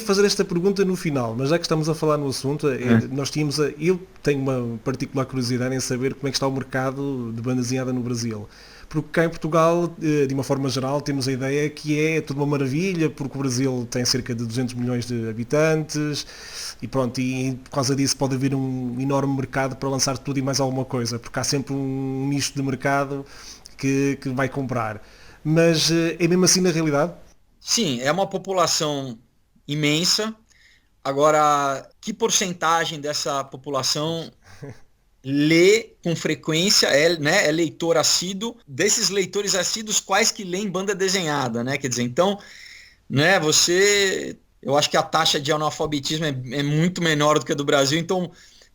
fazer esta pergunta no final, mas já que estamos a falar no assunto, nós tínhamos eu tenho uma particular curiosidade em saber como é que está o mercado de banda desenhada no Brasil. Porque cá em Portugal, de uma forma geral, temos a ideia que é tudo uma maravilha, porque o Brasil tem cerca de 200 milhões de habitantes e pronto, e por causa disso pode haver um enorme mercado para lançar tudo e mais alguma coisa, porque há sempre um nicho de mercado que vai comprar. Mas é mesmo assim na realidade? Sim, é uma população imensa. Agora, que porcentagem dessa população lê com frequência, né, é leitor assíduo? Desses leitores assíduos, quais que leem banda desenhada, né? Quer dizer, então, né, eu acho que a taxa de analfabetismo é muito menor do que a do Brasil, então,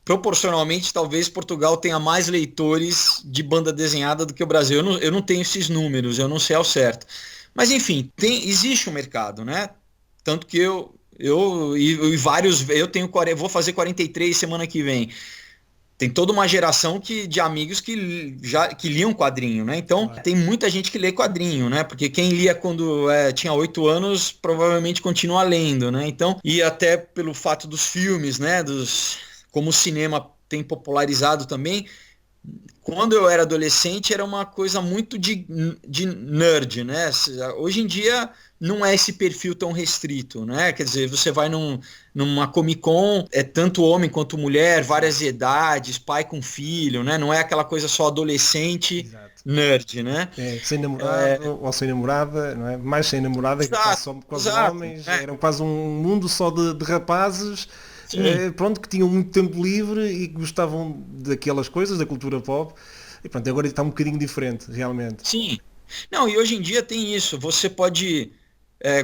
proporcionalmente, talvez Portugal tenha mais leitores de banda desenhada do que o Brasil. Eu não tenho esses números, eu não sei ao certo. Mas, enfim, existe um mercado, né? Tanto que e vários, vou fazer 43 semana que vem. Tem toda uma geração de amigos que liam quadrinho, né? Então, Claro. tem muita gente que lê quadrinho, né? Porque quem lia quando tinha 8 anos, provavelmente continua lendo, né? Então, e até pelo fato dos filmes, né? Como o cinema tem popularizado também, quando eu era adolescente era uma coisa muito de nerd, né? Hoje em dia não é esse perfil tão restrito, né? Quer dizer, você vai numa Comic Con, é tanto homem quanto mulher, várias idades, pai com filho, né? Não é aquela coisa só adolescente Exato. nerd, né? É, sem namorado ou sem namorada, não é? Mais sem namorada, que quase, Exato, só, quase exato, homens, né? era quase um mundo só de rapazes, Sim, pronto, que tinham muito tempo livre e que gostavam daquelas coisas, da cultura pop, e pronto, agora está um bocadinho diferente, realmente. sim. Não, e hoje em dia tem isso. Você pode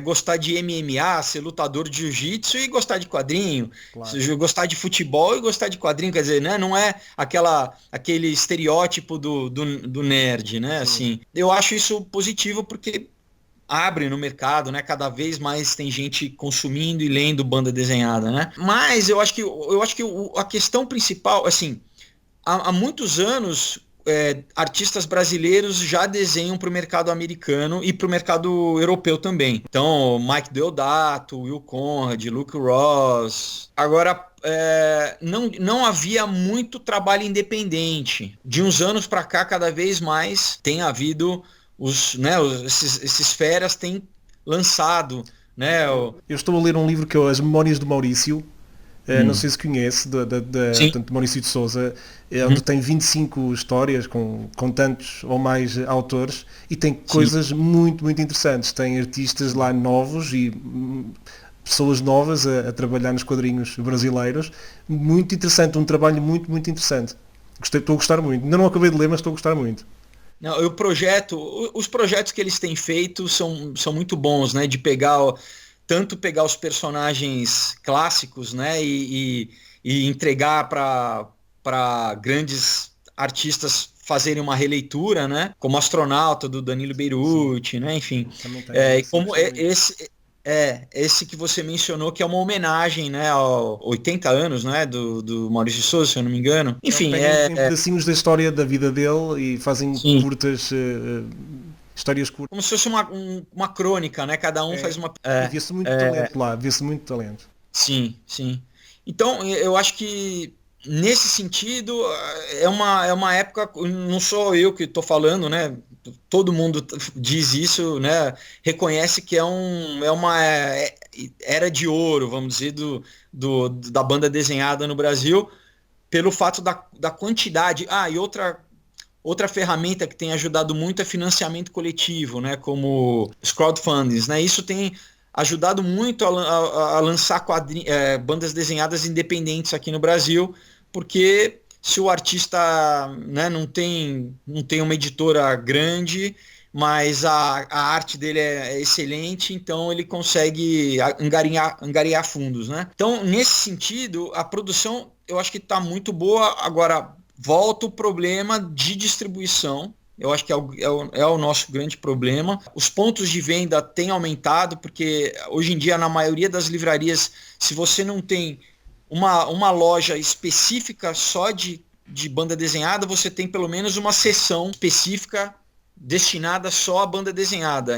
gostar de MMA, ser lutador de jiu-jitsu e gostar de quadrinho. Claro. Gostar de futebol e gostar de quadrinho. Quer dizer, né? Não é aquele estereótipo do nerd, né? Sim. Assim, eu acho isso positivo porque abre no mercado, né? Cada vez mais tem gente consumindo e lendo banda desenhada, né? Mas eu acho que a questão principal, assim, há muitos anos, artistas brasileiros já desenham para o mercado americano e para o mercado europeu também. Então, Mike Deodato, Will Conrad, Luke Ross. Agora, não havia muito trabalho independente. De uns anos para cá, cada vez mais tem havido esses feras têm lançado, né? Eu estou a ler um livro que é As Memórias do Maurício, não Hum, sei se conhece, sim. portanto, de Maurício de Souza, onde Uhum, tem 25 histórias com tantos ou mais autores e tem sim. coisas muito, muito interessantes. Tem artistas lá novos e pessoas novas a trabalhar nos quadrinhos brasileiros. Muito interessante, um trabalho muito, muito interessante. Estou a gostar muito. Ainda não acabei de ler, mas estou a gostar muito. Não, os projetos que eles têm feito são muito bons, né? Tanto pegar os personagens clássicos, né? E entregar para grandes artistas fazerem uma releitura, né? Como Astronauta do Danilo Sim, Beirute, né? Enfim, também tenho e esse e como gostei muito. esse que você mencionou que é uma homenagem, né? Aos 80 anos, né? Do Maurício de Souza, se eu não me engano. Não, Enfim, pegam em pedacinhos da história da vida dele e fazem sim. curtas, histórias curtas. Como se fosse uma crônica, né? Cada um faz É, uma. e vê-se muito talento lá, vê-se muito talento. Sim, sim. Então, eu acho que nesse sentido é uma época, não sou eu que estou falando, né? Todo mundo diz isso, né? Reconhece que é uma era de ouro, vamos dizer, da banda desenhada no Brasil, pelo fato da quantidade. Ah, e outra ferramenta que tem ajudado muito é financiamento coletivo, né? Como os crowdfundings, né? Isso tem ajudado muito a lançar bandas desenhadas independentes aqui no Brasil, porque se o artista, né, não tem uma editora grande, mas a arte dele é excelente, então ele consegue angariar fundos, né? Então, nesse sentido, a produção eu acho que está muito boa. Agora, volta o problema de distribuição. Eu acho que é o nosso grande problema. Os pontos de venda têm aumentado, porque hoje em dia, na maioria das livrarias, se você não tem uma loja específica só de banda desenhada, você tem pelo menos uma seção específica destinada só à banda desenhada,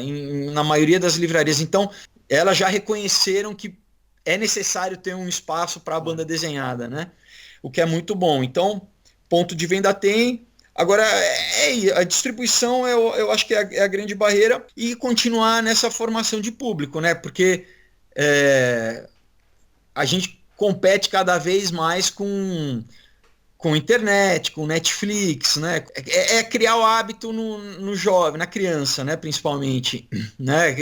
na maioria das livrarias. Então, elas já reconheceram que é necessário ter um espaço para a banda desenhada, né? O que é muito bom. Então, ponto de venda tem. Agora, a distribuição eu acho que é a grande barreira e continuar nessa formação de público, né? Porque a gente compete cada vez mais com internet, com Netflix, né? É criar o hábito no jovem, na criança, né? Principalmente, né?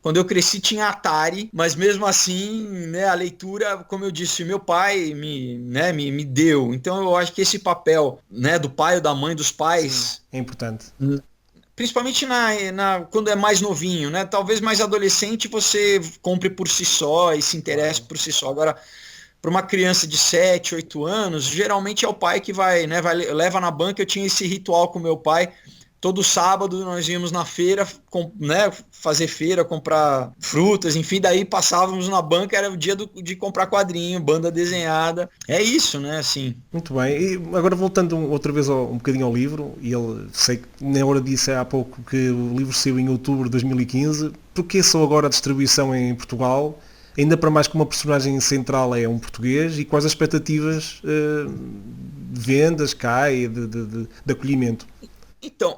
Quando eu cresci tinha Atari, mas mesmo assim, né? A leitura, como eu disse, meu pai me deu. Então eu acho que esse papel, né? Do pai ou da mãe, dos pais, sim, é importante. Principalmente quando é mais novinho, né? Talvez mais adolescente você compre por si só e se interesse por si só. Agora, para uma criança de 7, 8 anos, geralmente é o pai que vai, né, leva na banca. Eu tinha esse ritual com meu pai. Todo sábado nós íamos na feira, né, fazer feira, comprar frutas, enfim, daí passávamos na banca, era o dia de comprar quadrinho, banda desenhada. É isso, né, assim. Muito bem. E agora voltando outra vez um bocadinho ao livro, e sei que na hora disse há pouco que o livro saiu em outubro de 2015, porque só agora a distribuição em Portugal? Ainda para mais que uma personagem central é um português, e quais as expectativas de vendas cá e de acolhimento? Então,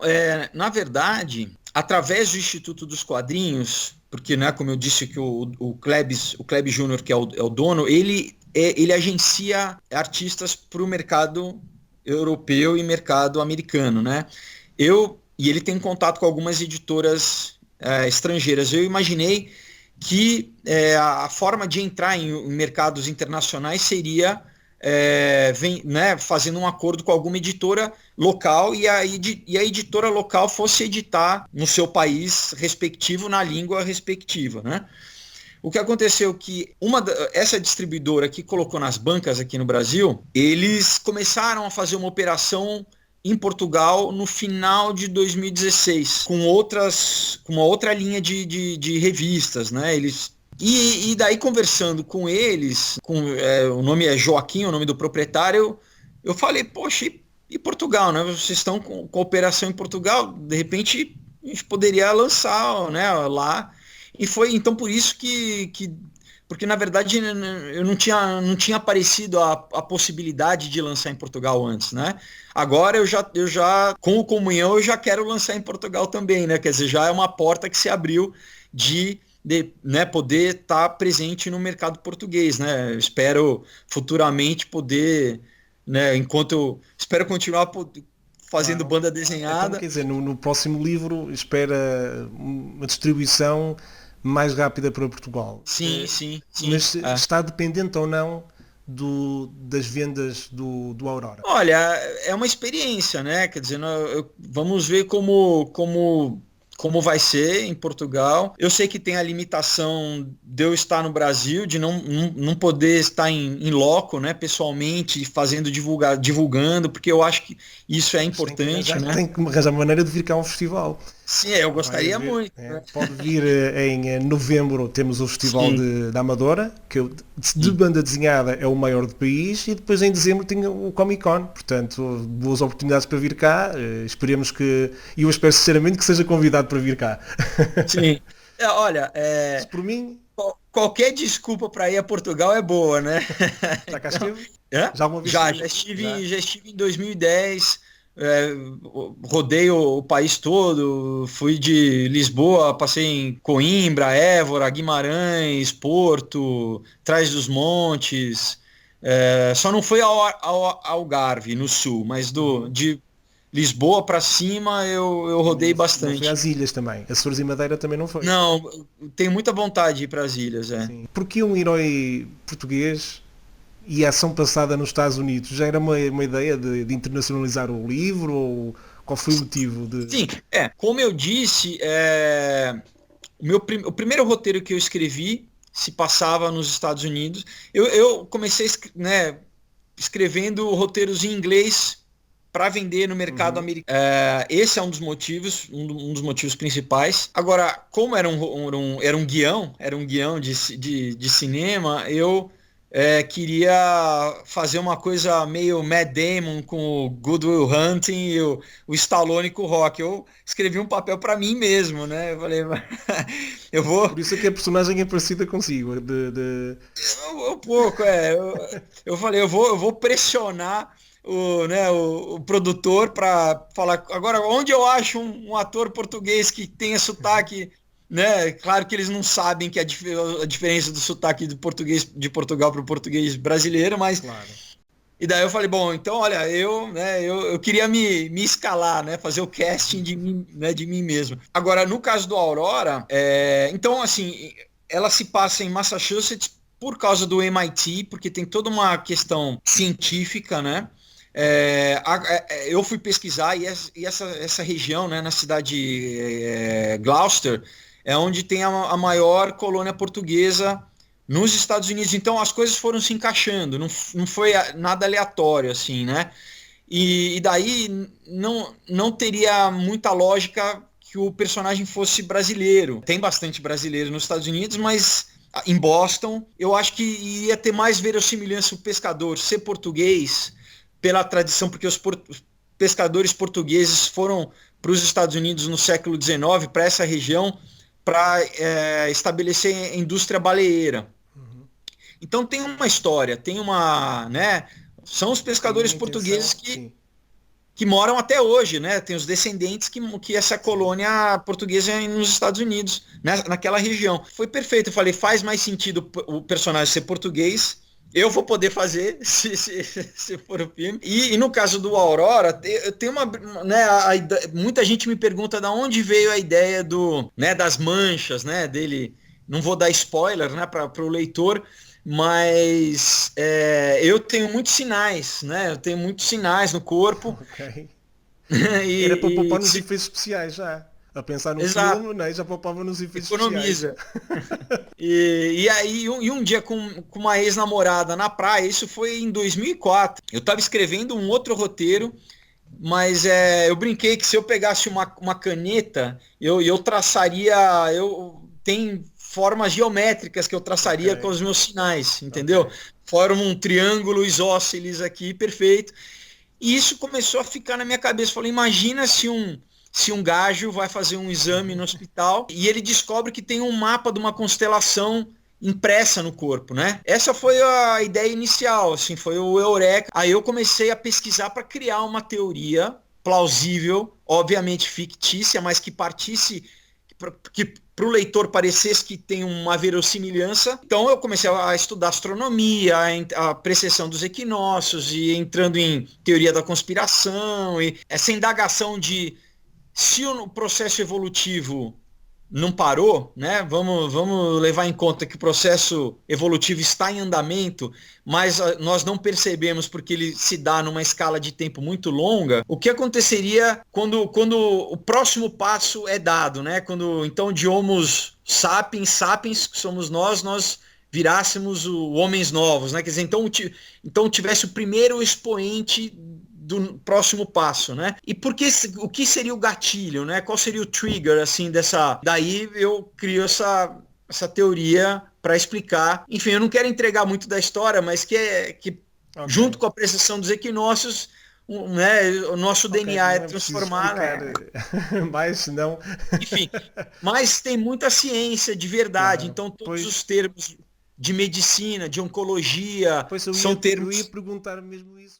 na verdade, através do Instituto dos Quadrinhos, porque, né, como eu disse que o Klebs Júnior, que é o dono, ele agencia artistas para o mercado europeu e mercado americano, né? E ele tem contato com algumas editoras estrangeiras. Eu imaginei que a forma de entrar em mercados internacionais seria fazendo um acordo com alguma editora local e a editora local fosse editar no seu país respectivo, na língua respectiva, né? O que aconteceu que essa distribuidora que colocou nas bancas aqui no Brasil, eles começaram a fazer uma operação em Portugal no final de 2016, com uma outra linha de revistas, né? E daí conversando com eles, o nome é Joaquim, o nome do proprietário, eu falei, poxa, e Portugal, né? Vocês estão com operação em Portugal, de repente a gente poderia lançar, né, lá. E foi então por isso porque na verdade eu não tinha aparecido a possibilidade de lançar em Portugal antes, né? Agora eu já com o Comunhão eu já quero lançar em Portugal também, né? Quer dizer, já é uma porta que se abriu de né, poder estar presente no mercado português, né? Eu espero futuramente poder, né? Espero continuar fazendo banda desenhada. Então, quer dizer, no próximo livro espera uma distribuição mais rápida para Portugal. Sim. Mas está dependente ou não das vendas do Aurora? Olha, é uma experiência, né? Quer dizer, vamos ver como vai ser em Portugal. Eu sei que tem a limitação de eu estar no Brasil, de não poder estar em loco, né, pessoalmente, divulgando, porque eu acho que isso é importante. Tem que arranjar uma maneira de vir cá a um festival. Sim, eu gostaria muito. Né? Pode vir em novembro, temos o Festival da Amadora, que de banda desenhada é o maior do país, e depois em dezembro tem o Comic Con. Portanto, boas oportunidades para vir cá. Esperemos e eu espero sinceramente que seja convidado para vir cá. Sim. Olha, por mim, qualquer desculpa para ir a Portugal é boa, né? Já cá esteve? Já estive em 2010. Rodei o país todo, fui de Lisboa, passei em Coimbra, Évora, Guimarães, Porto, Trás-os-Montes, só não fui ao Algarve, no sul, mas de Lisboa para cima eu rodei bastante. Foi às ilhas também, Açores e Madeira também não foi? Não, tenho muita vontade de ir para as ilhas. Sim. Porque um herói português e a ação passada nos Estados Unidos já era uma ideia de internacionalizar o livro, ou qual foi o motivo? Sim, como eu disse, o primeiro roteiro que eu escrevi se passava nos Estados Unidos. Eu comecei, né, escrevendo roteiros em inglês para vender no mercado americano. Esse é um dos motivos principais. Agora, como era um guião de cinema, eu queria fazer uma coisa meio Matt Damon com o Good Will Hunting e o Stallone com o Rock. Eu escrevi um papel para mim mesmo, né? Eu falei, Eu vou. Por isso é que a personagem é parecida consigo. Um pouco, eu falei, eu vou pressionar o produtor para falar. Agora, onde eu acho um ator português que tenha sotaque, né? Claro que eles não sabem que a diferença do sotaque do português de Portugal para o português brasileiro, mas. Claro. E daí eu falei, bom, então, olha, eu queria me escalar, né? Fazer o casting de mim, né, de mim mesmo. Agora, no caso do Aurora, então, assim, ela se passa em Massachusetts por causa do MIT, porque tem toda uma questão científica, né? Eu fui pesquisar e essa região, né, na cidade Gloucester, é onde tem a maior colônia portuguesa nos Estados Unidos. Então as coisas foram se encaixando, não foi nada aleatório assim, né? E daí não teria muita lógica que o personagem fosse brasileiro. Tem bastante brasileiro nos Estados Unidos, mas em Boston eu acho que ia ter mais verossimilhança o pescador ser português pela tradição, porque os pescadores portugueses foram para os Estados Unidos no século XIX, para essa região, para estabelecer a indústria baleeira. Então tem uma história, tem uma, né? São os pescadores portugueses que moram até hoje, né? Tem os descendentes que essa colônia portuguesa é nos Estados Unidos, né? Naquela região. Foi perfeito, eu falei, faz mais sentido o personagem ser português. Eu vou poder fazer, se for o filme. E no caso do Aurora, tem uma, né, muita gente me pergunta de onde veio a ideia das manchas, né, dele. Não vou dar spoiler, né, para o leitor, mas eu tenho muitos sinais, né? Eu tenho muitos sinais no corpo. Ok. Era para E, poupar nos efeitos especiais já. A pensar no exato, filme, né? Já poupava nos efeitos especiais. economiza. E aí, um dia com uma ex-namorada na praia, isso foi em 2004. Eu estava escrevendo um outro roteiro, mas eu brinquei que se eu pegasse uma caneta, eu traçaria. Tem formas geométricas que eu traçaria com os meus sinais, entendeu? Forma um triângulo isósceles aqui, perfeito. E isso começou a ficar na minha cabeça. Falei, imagina se um gajo vai fazer um exame no hospital e ele descobre que tem um mapa de uma constelação impressa no corpo, né? Essa foi a ideia inicial, assim, foi o eureka. Aí eu comecei a pesquisar para criar uma teoria plausível, obviamente fictícia, mas que partisse, que para o leitor parecesse que tem uma verossimilhança. Então eu comecei a estudar astronomia, a precessão dos equinócios e entrando em teoria da conspiração e essa indagação de se o processo evolutivo não parou, né? Vamos levar em conta que o processo evolutivo está em andamento, mas nós não percebemos porque ele se dá numa escala de tempo muito longa. O que aconteceria quando o próximo passo é dado, né? Quando então de Homo sapiens, que somos nós virássemos homens novos, né? Quer dizer, então tivesse o primeiro expoente do próximo passo, né? E o que seria o gatilho, né? Qual seria o trigger, assim, daí eu crio essa teoria para explicar. Enfim, eu não quero entregar muito da história, mas que junto com a precessão dos equinócios, né, o nosso DNA é transformado. Mas não. Enfim, mas tem muita ciência de verdade, então todos os termos de medicina, de oncologia, Pois são termos. Eu ia perguntar mesmo isso.